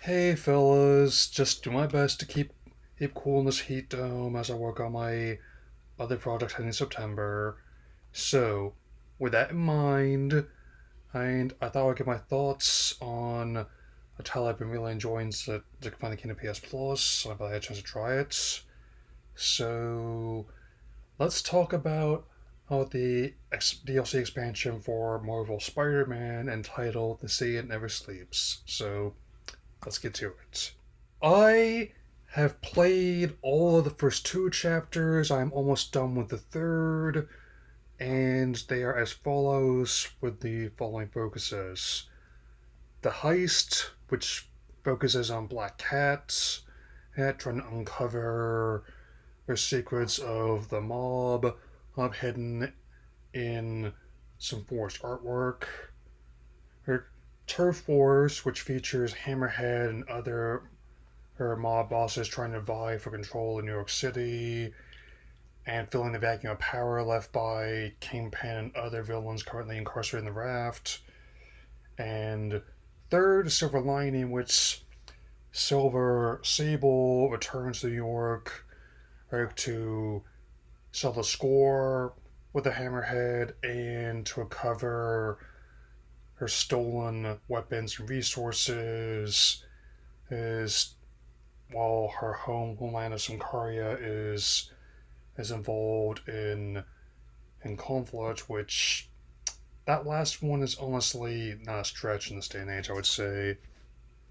Hey fellas, just do my best to keep cool in this heat dome as I work on my other project in September. So, with that in mind, I thought I'd give my thoughts on a title I've been really enjoying to find the Kingdom PS Plus. I've had a chance to try it. So, let's talk about the DLC expansion for Marvel Spider-Man entitled "The Sea It Never Sleeps." So, let's get to it. I have played all of the first two chapters. I'm almost done with the third, and they are as follows with the following focuses: the heist, which focuses on Black Cat, trying to uncover the secrets of the mob hidden in some forced artwork. Her Turf Wars, which features Hammerhead and other her mob bosses trying to vie for control in New York City and filling the vacuum of power left by Kingpin and other villains currently incarcerated in the raft. And third, Silver Lining, which Silver Sable returns to New York to settle the score with the Hammerhead and to recover her stolen weapons and resources. Is while her homeland of Symkaria is involved in conflict, which that last one is honestly not a stretch in this day and age, I would say,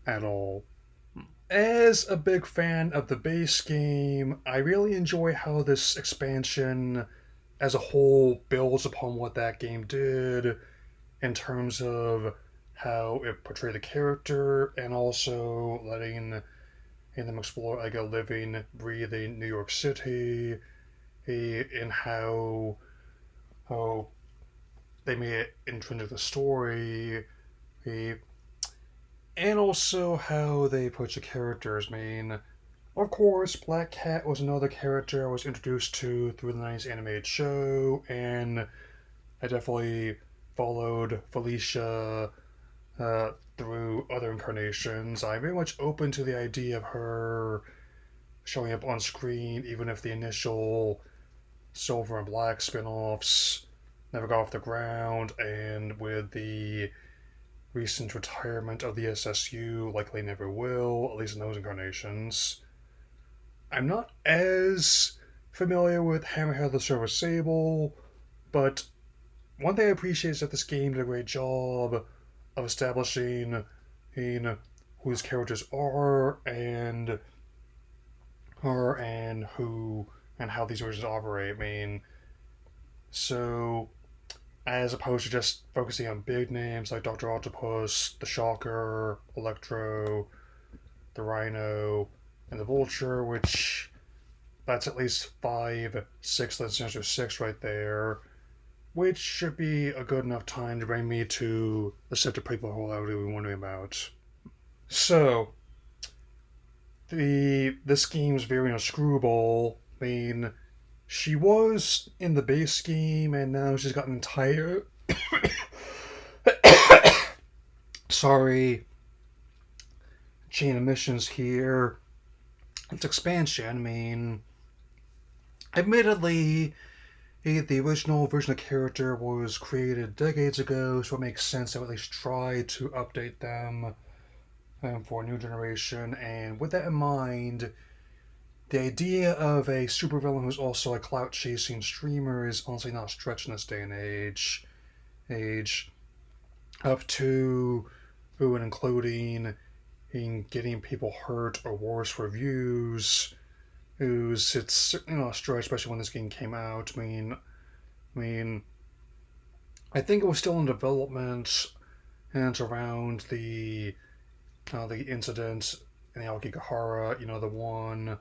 at all. As a big fan of the base game, I really enjoy how this expansion as a whole builds upon what that game did in terms of how it portrayed the character and also letting them explore like a living, breathing New York City, and how they made it intrinsic to the story, and also how they approach the characters. I mean, of course, Black Cat was another character I was introduced to through the '90s animated show, and I definitely followed Felicia through other incarnations. I'm very much open to the idea of her showing up on screen, even if the initial Silver and Black spin offs never got off the ground, and with the recent retirement of the SSU, likely never will, at least in those incarnations. I'm not as familiar with Hammerhead the Silver Sable, but one thing I appreciate is that this game did a great job of establishing who his characters are and who and how these versions operate. I mean, so as opposed to just focusing on big names like Doctor Octopus, the Shocker, Electro, the Rhino, and the Vulture, which that's at least five, six, then Sinister Six right there, which should be a good enough time to bring me to the set of people who I would be wondering about. So, this game's very screwball. I mean, she was in the base game, and now she's got an entire sorry chain of missions here. It's expansion. I mean, admittedly, the original version of the character was created decades ago, so it makes sense to at least try to update them for a new generation. And with that in mind, the idea of a supervillain who's also a clout chasing streamer is honestly not a stretch in this day and age. Up to and including in getting people hurt or worse for views. It's certainly not a stretch, especially when this game came out. I mean, I think it was still in development, and it's around the incident in the Aokigahara, the one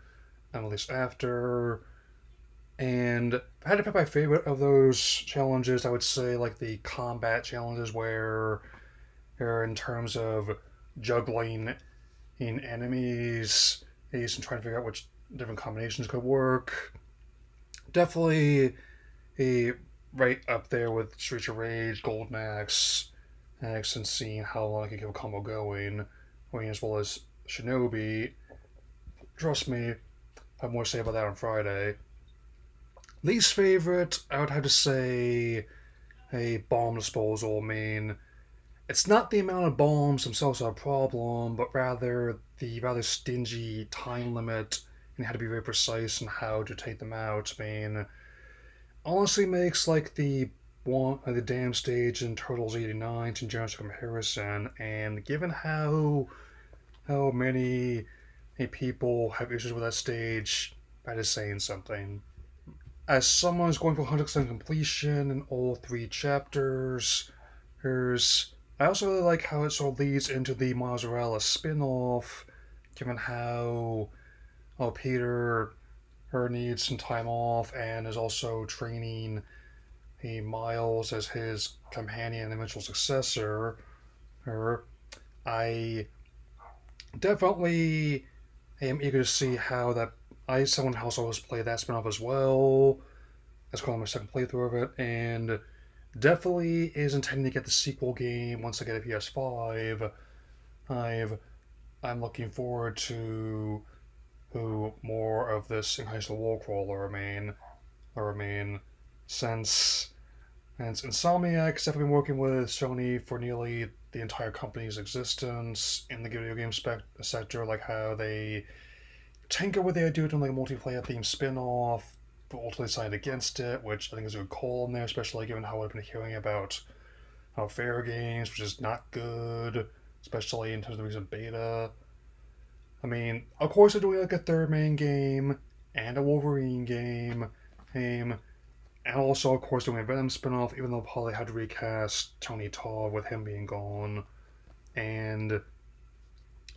at least after. And if I had to pick my favorite of those challenges, I would say like the combat challenges where they're in terms of juggling in enemies and trying to figure out which different combinations could work. Definitely a right up there with Streets of Rage, Golden Axe, and seeing how long I can keep a combo going, as well as Shinobi. Trust me, I have more to say about that on Friday. Least favorite, I would have to say a bomb disposal. I mean, it's not the amount of bombs themselves are a problem, but rather the rather stingy time limit and how to be very precise in how to take them out. I mean, honestly makes like the dam stage in Turtles '89 to generous comparison, and given how many people have issues with that stage, that is saying something. As someone who's going for 100% completion in all three chapters, there's I also really like how it sort of leads into the Miles Morales spin-off, given how Peter her needs some time off and is also training Miles as his companion and eventual successor. Her, I definitely am eager to see how that. Someone else always played that spin-off as well. That's called my second playthrough of it, and definitely is intending to get the sequel game once I get a PS5. I've I'm looking forward to more of this Incarnation Wall Crawler. I mean, since Insomniac's definitely been working with Sony for nearly the entire company's existence in the video game sector, like how they tinker with the idea of doing like a multiplayer themed spin-off, but ultimately decided against it, which I think is a good call in there, especially given how I've been hearing about how Fair Games, which is not good, especially in terms of the recent beta. I mean, of course they're doing like a third main game and a Wolverine game, and also of course doing a Venom spin-off, even though probably had to recast Tony Todd with him being gone. And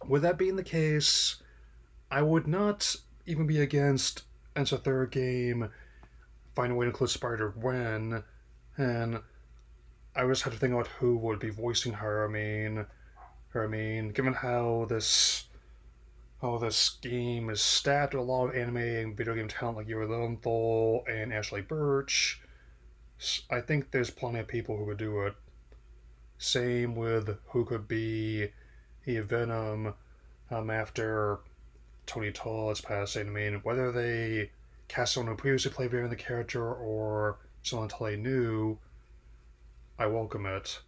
with that being the case, I would not even be against as a third game find a way to include Spider Gwen, and I just had to think about who would be voicing her. Given how this game is stacked with a lot of anime and video game talent like Yuri Lowenthal and Ashley Birch, I think there's plenty of people who could do it. Same with who could be Venom after Tony Todd's passing. I mean, whether they cast someone who previously played Venom the character or someone entirely new, I welcome it.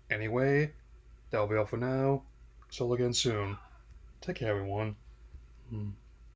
Anyway, that'll be all for now. So again soon. Take care, everyone.